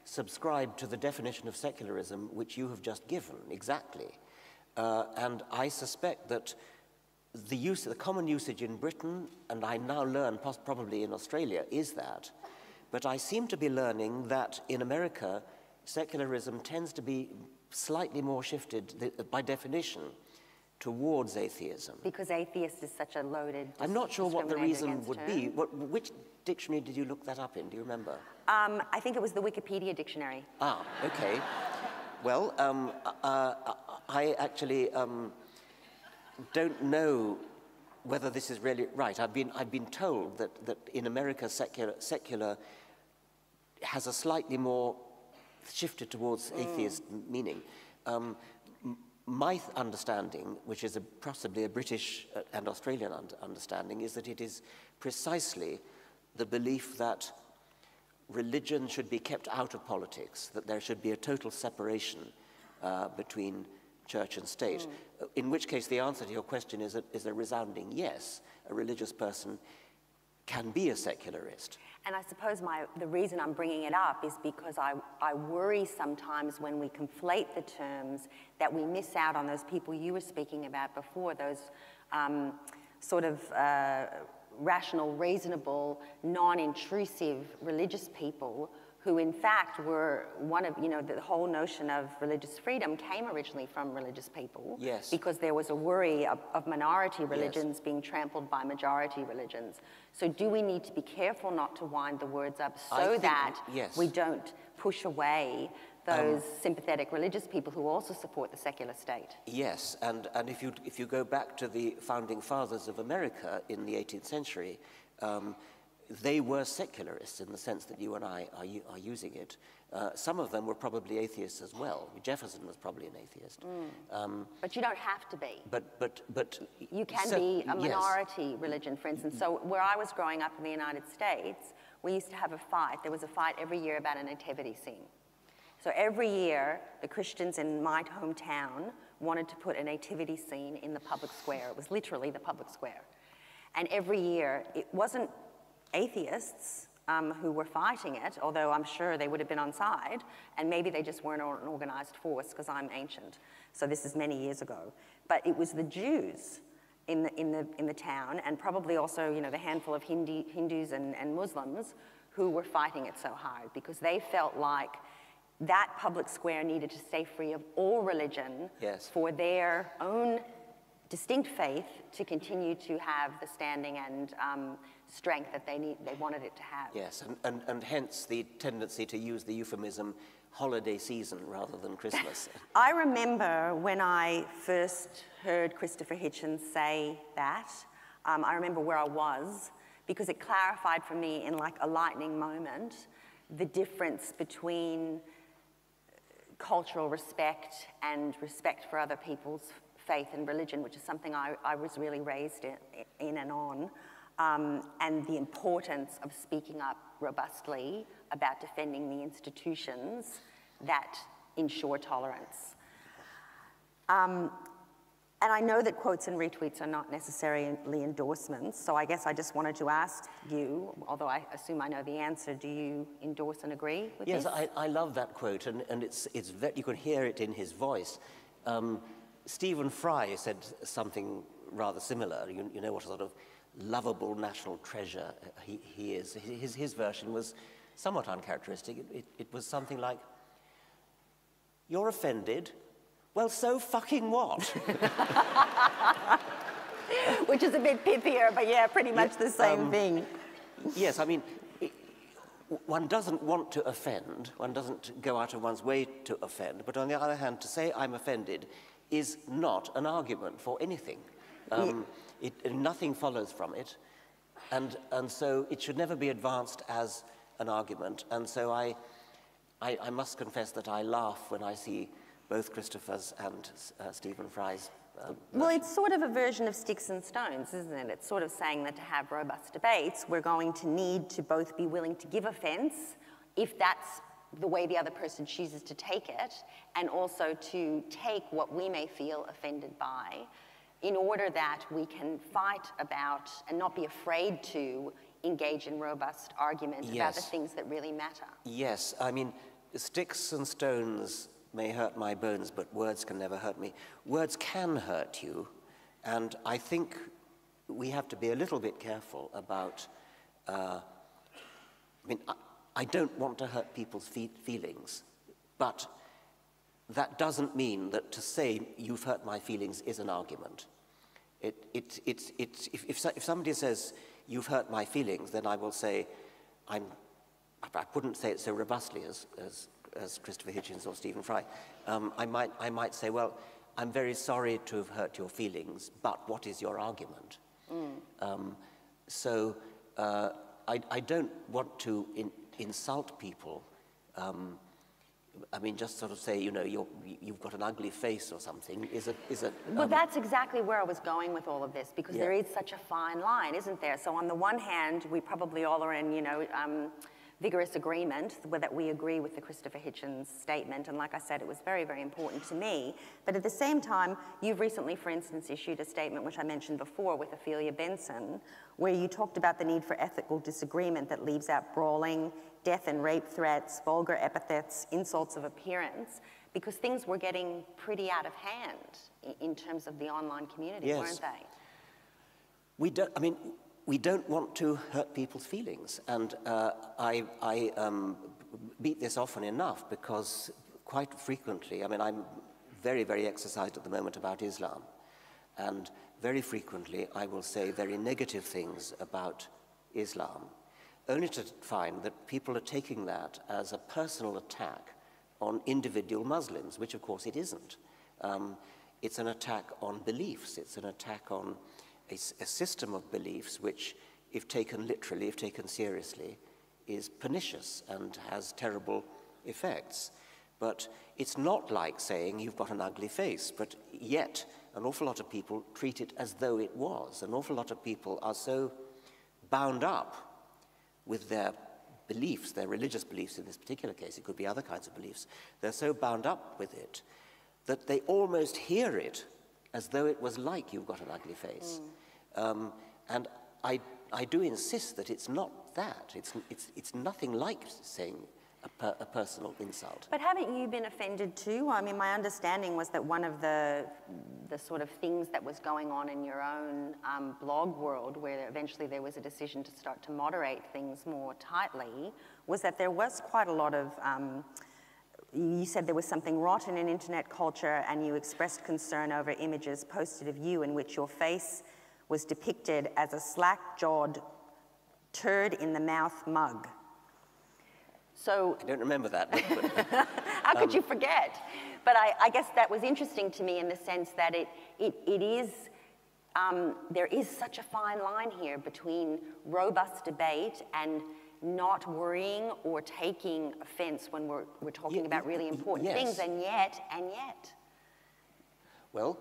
subscribe to the definition of secularism which you have just given, exactly. And I suspect that the common usage in Britain, and I now learn probably in Australia, is that. But I seem to be learning that in America, secularism tends to be slightly more shifted, by definition, towards atheism. Because atheist is such a loaded, I'm not sure what the reason would be. term. Which dictionary did you look that up in? Do you remember? I think it was the Wikipedia dictionary. Ah, okay. Well, I actually don't know whether this is really right. I've been told that in America secular has a slightly more shifted towards atheist meaning. My understanding, which is possibly a British and Australian understanding, is that it is precisely the belief that religion should be kept out of politics, that there should be a total separation between church and state, in which case the answer to your question is a resounding yes. A religious person can be a secularist. And I suppose the reason I'm bringing it up is because I worry sometimes when we conflate the terms that we miss out on those people you were speaking about before, those sort of rational, reasonable, non-intrusive religious people who in fact were one of, the whole notion of religious freedom came originally from religious people. Yes. Because there was a worry of minority religions being trampled by majority religions. So do we need to be careful not to wind the words up so that we don't push away those sympathetic religious people who also support the secular state? Yes, and if you go back to the founding fathers of America in the 18th century, they were secularists in the sense that you and I are using it. Some of them were probably atheists as well. Jefferson was probably an atheist. But you don't have to be. But you can be a minority religion, for instance. So where I was growing up in the United States, we used to have a fight. There was a fight every year about a nativity scene. So every year, the Christians in my hometown wanted to put a nativity scene in the public square. It was literally the public square. And every year, it wasn't atheists who were fighting it, although I'm sure they would have been on side, and maybe they just weren't an organized force, because I'm ancient. So this is many years ago. But it was the Jews in the town, and probably also the handful of Hindus and Muslims who were fighting it so hard, because they felt like that public square needed to stay free of all religion for their own distinct faith to continue to have the standing and strength that they wanted it to have. Yes, and hence the tendency to use the euphemism holiday season rather than Christmas. I remember when I first heard Christopher Hitchens say that, I remember where I was, because it clarified for me in like a lightning moment the difference between cultural respect and respect for other people's faith and religion, which is something I was really raised in and on, and the importance of speaking up robustly about defending the institutions that ensure tolerance. And I know that quotes and retweets are not necessarily endorsements, so I guess I just wanted to ask you, although I assume I know the answer, do you endorse and agree with this? Yes, I love that quote, and you could hear it in his voice. Stephen Fry said something rather similar. You know what a sort of lovable national treasure he is. His version was somewhat uncharacteristic. It was something like, "You're offended? Well, so fucking what?" Which is a bit pithier, but yeah, pretty much the same thing. Yes, I mean, one doesn't want to offend. One doesn't go out of one's way to offend. But on the other hand, to say I'm offended is not an argument for anything. Nothing follows from it. And so it should never be advanced as an argument. And so I must confess that I laugh when I see both Christopher's and Stephen Fry's well, it's sort of a version of sticks and stones, isn't it? It's sort of saying that to have robust debates, we're going to need to both be willing to give offense, if that's the way the other person chooses to take it, and also to take what we may feel offended by, in order that we can fight about and not be afraid to engage in robust argument about the things that really matter. Yes, I mean, sticks and stones may hurt my bones, but words can never hurt me. Words can hurt you, And I think we have to be a little bit careful about, I mean, I don't want to hurt people's feelings, but that doesn't mean that to say you've hurt my feelings is an argument. If somebody says you've hurt my feelings, then I will say, I wouldn't say it so robustly as Christopher Hitchens or Stephen Fry. I might say, well, I'm very sorry to have hurt your feelings, but what is your argument? So I don't want to insult people. I mean, just sort of say, you know, you've got an ugly face or something Well, that's exactly where I was going with all of this, because there is such a fine line, isn't there? So on the one hand, we probably all are in, you know, vigorous agreement that we agree with the Christopher Hitchens statement, and like I said, it was very, very important to me. But at the same time, you've recently, for instance, issued a statement, which I mentioned before, with Ophelia Benson, where you talked about the need for ethical disagreement that leaves out brawling, death and rape threats, vulgar epithets, insults of appearance, because things were getting pretty out of hand in terms of the online community, weren't they? We don't want to hurt people's feelings, and I beat this often enough, because quite frequently, I mean, I'm very, very exercised at the moment about Islam, and very frequently I will say very negative things about Islam, only to find that people are taking that as a personal attack on individual Muslims, which of course it isn't. It's an attack on beliefs, it's an attack on a system of beliefs which, if taken literally, if taken seriously, is pernicious and has terrible effects. But it's not like saying you've got an ugly face, but yet an awful lot of people treat it as though it was. An awful lot of people are so bound up with their beliefs, their religious beliefs in this particular case, it could be other kinds of beliefs, they're so bound up with it that they almost hear it as though it was like you've got an ugly face. And I do insist that it's not that. It's nothing like saying a personal insult. But haven't you been offended too? I mean, my understanding was that one of the sort of things that was going on in your own blog world, where eventually there was a decision to start to moderate things more tightly, was that there was quite a lot of you said there was something rotten in internet culture, and you expressed concern over images posted of you in which your face was depicted as a slack-jawed turd-in-the-mouth mug. So I don't remember that. how could you forget? But I guess that was interesting to me in the sense that it is, there is such a fine line here between robust debate and not worrying or taking offense when we're talking about really important things, and yet. Well,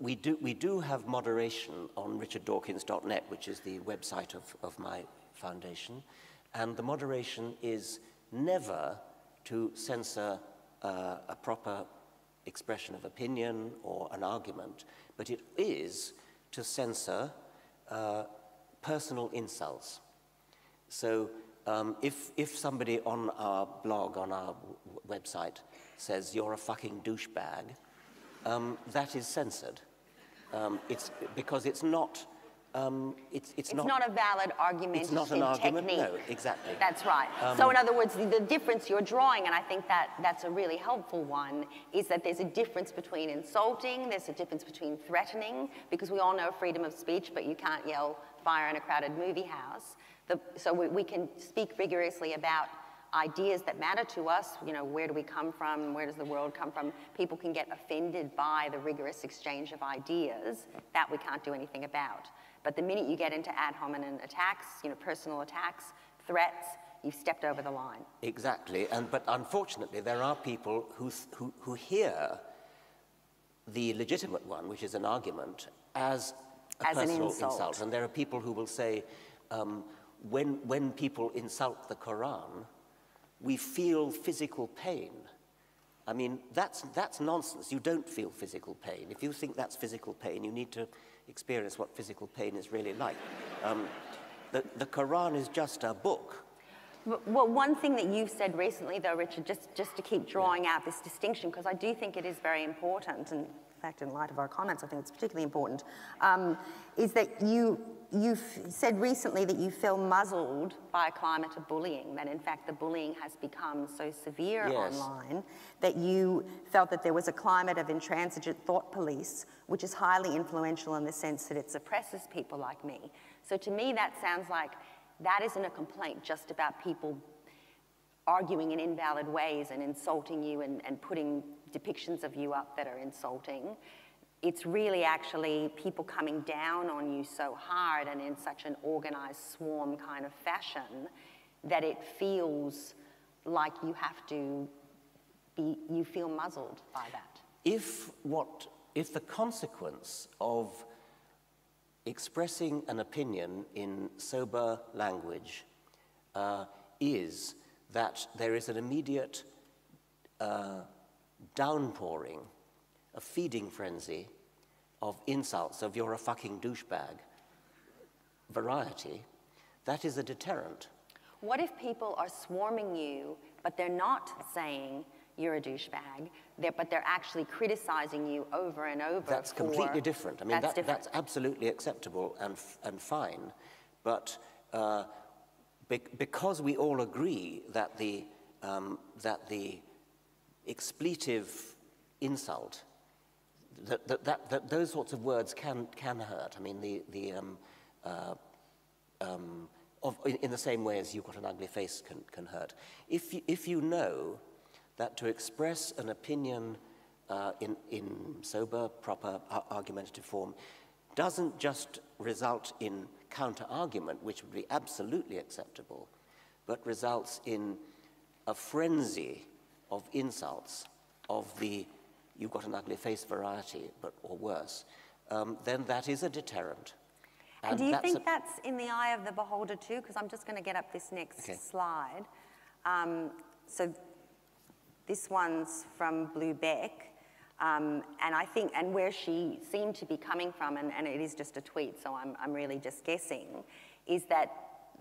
we do have moderation on richarddawkins.net, which is the website of my foundation, and the moderation is never to censor a proper expression of opinion or an argument, but it is to censor personal insults. So if somebody on our blog, on our website, says you're a fucking douchebag, that is censored. It's because it's not. It's not a valid argument. It's not an argument. Technique. No, exactly. That's right. So in other words, the difference you're drawing, and I think that's a really helpful one, is that there's a difference between insulting, there's a difference between threatening, because we all know freedom of speech, but you can't yell fire in a crowded movie house. So we can speak vigorously about ideas that matter to us. You know, where do we come from? Where does the world come from? People can get offended by the rigorous exchange of ideas. That we can't do anything about. But the minute you get into ad hominem attacks, you know, personal attacks, threats, you've stepped over the line. Exactly. But unfortunately, there are people who hear the legitimate one, which is an argument, as a personal insult. And there are people who will say, when people insult the Quran, we feel physical pain. I mean, that's nonsense. You don't feel physical pain. If you think that's physical pain, you need to experience what physical pain is really like. The Quran is just a book. Well, one thing that you've said recently, though, Richard, just to keep drawing out this distinction, because I do think it is very important, and fact, in light of our comments, I think it's particularly important, is that you've said recently that you feel muzzled by a climate of bullying, that in fact the bullying has become so severe online that you felt that there was a climate of intransigent thought police, which is highly influential in the sense that it suppresses people like me. So to me that sounds like that isn't a complaint just about people arguing in invalid ways and insulting you and putting depictions of you up that are insulting. It's really actually people coming down on you so hard and in such an organized swarm kind of fashion that it feels like you have to be, you feel muzzled by that. If the consequence of expressing an opinion in sober language is that there is an immediate downpouring, a feeding frenzy of insults, of "you're a fucking douchebag" variety, that is a deterrent. What if people are swarming you, but they're not saying you're a douchebag, but they're actually criticizing you over and over? That's completely different. I mean, that's absolutely acceptable and fine, but because we all agree that the expletive insult, that those sorts of words can hurt. I mean, in the same way as "you've got an ugly face" can hurt. If you know that to express an opinion in sober, proper, argumentative form doesn't just result in counter-argument, which would be absolutely acceptable, but results in a frenzy of insults of the "you've got an ugly face" variety, or worse, then that is a deterrent. And do you think that's in the eye of the beholder too? Because I'm just going to get up this next slide. So this one's from Blue Beck. And I think, and where she seemed to be coming from, and it is just a tweet, so I'm really just guessing, is that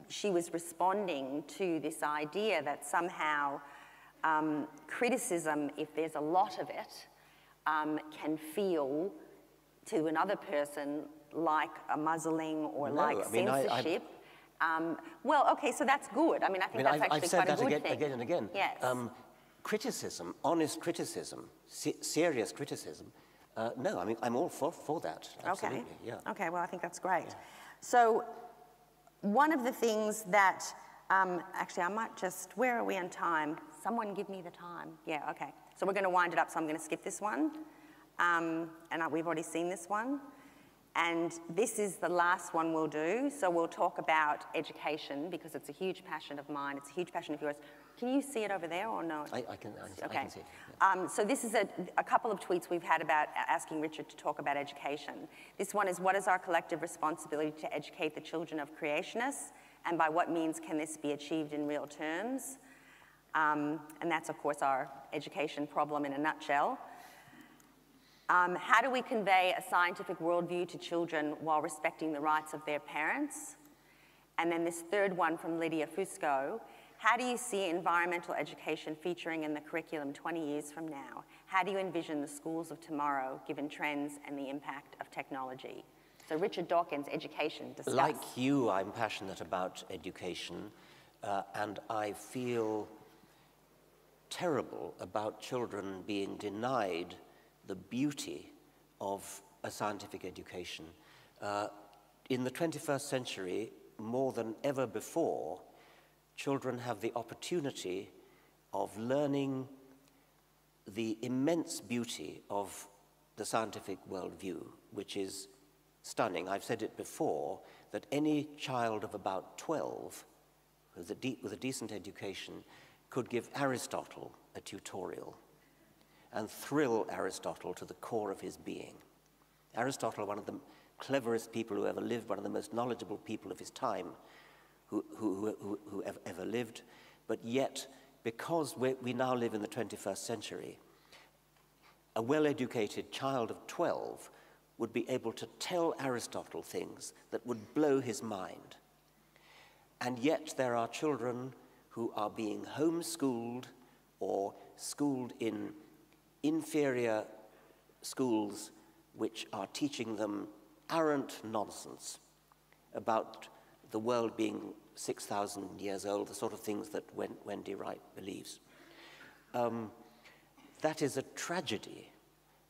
she was responding to this idea that somehow criticism, if there's a lot of it, can feel to another person like a muzzling or censorship. Well, okay, so that's good. I mean, I think that's actually I've said quite a good that thing. again and again. Yes. Criticism, honest criticism, serious criticism, no, I mean, I'm all for that, absolutely, Okay, well, I think that's great. Yeah. So one of the things that, actually, I might just, where are we on time? Someone give me the time. Yeah, okay. So we're going to wind it up, so I'm going to skip this one. We've already seen this one. And this is the last one we'll do. So we'll talk about education, because it's a huge passion of mine. It's a huge passion of yours. Can you see it over there or no? I can see it. Yeah. So this is a couple of tweets we've had about asking Richard to talk about education. This one is, what is our collective responsibility to educate the children of creationists, and by what means can this be achieved in real terms? And that's, of course, our education problem in a nutshell. How do we convey a scientific worldview to children while respecting the rights of their parents? And then this third one from Lydia Fusco. How do you see environmental education featuring in the curriculum 20 years from now? How do you envision the schools of tomorrow, given trends and the impact of technology? So Richard Dawkins, education, discuss. Like you, I'm passionate about education, and I feel terrible about children being denied the beauty of a scientific education. In the 21st century, more than ever before, children have the opportunity of learning the immense beauty of the scientific worldview, which is stunning. I've said it before, that any child of about 12 with a decent education could give Aristotle a tutorial and thrill Aristotle to the core of his being. Aristotle, one of the cleverest people who ever lived, one of the most knowledgeable people of his time who ever lived, but yet, because we now live in the 21st century, a well-educated child of 12 would be able to tell Aristotle things that would blow his mind. And yet there are children who are being homeschooled or schooled in inferior schools which are teaching them arrant nonsense about the world being 6,000 years old, the sort of things that Wendy Wright believes. That is a tragedy,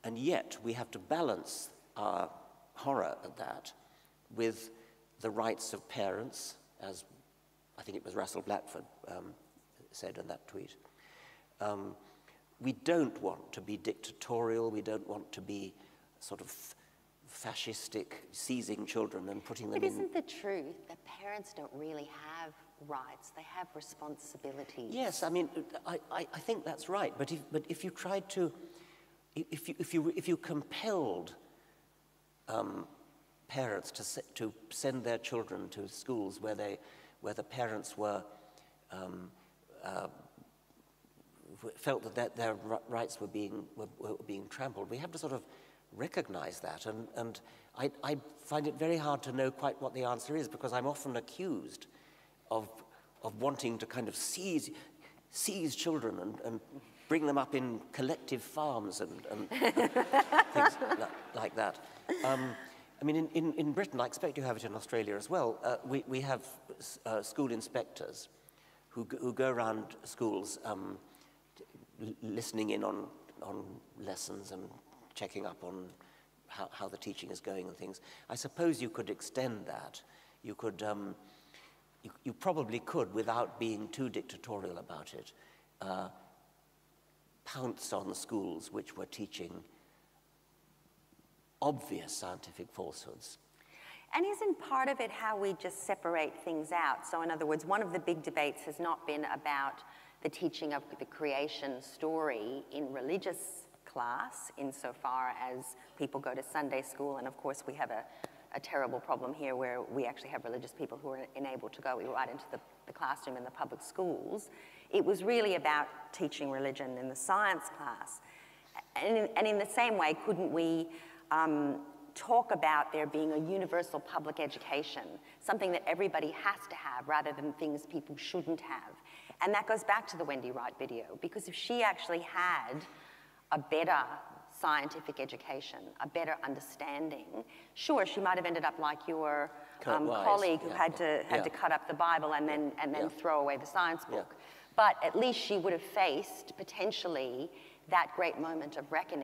and yet we have to balance our horror at that with the rights of parents, as I think it was Russell Blackford said in that tweet. We don't want to be dictatorial, we don't want to be sort of fascistic, seizing children and putting them in... But isn't the truth that parents don't really have rights, they have responsibilities? Yes, I mean, I think that's right, but if you tried to, if you compelled parents to send their children to schools where the parents were felt that their rights were being trampled, we have to sort of recognize that, and I find it very hard to know quite what the answer is, because I'm often accused of wanting to kind of seize children and bring them up in collective farms and things like that. I mean, in Britain, I expect you have it in Australia as well, we have school inspectors who go around schools listening in on lessons and checking up on how the teaching is going and things. I suppose you could extend that. You could, you probably could, without being too dictatorial about it, pounce on the schools which were teaching obvious scientific falsehoods. And isn't part of it how we just separate things out? So in other words, one of the big debates has not been about the teaching of the creation story in religious class, insofar as people go to Sunday school, and of course we have a terrible problem here where we actually have religious people who are unable to go right into the classroom in the public schools. It was really about teaching religion in the science class. And in the same way, couldn't we talk about there being a universal public education, something that everybody has to have rather than things people shouldn't have? And that goes back to the Wendy Wright video, because if she actually had a better scientific education, a better understanding, sure, she might have ended up like your colleague who had to cut up the Bible and then throw away the science book. But at least she would have faced potentially that great moment of reckoning.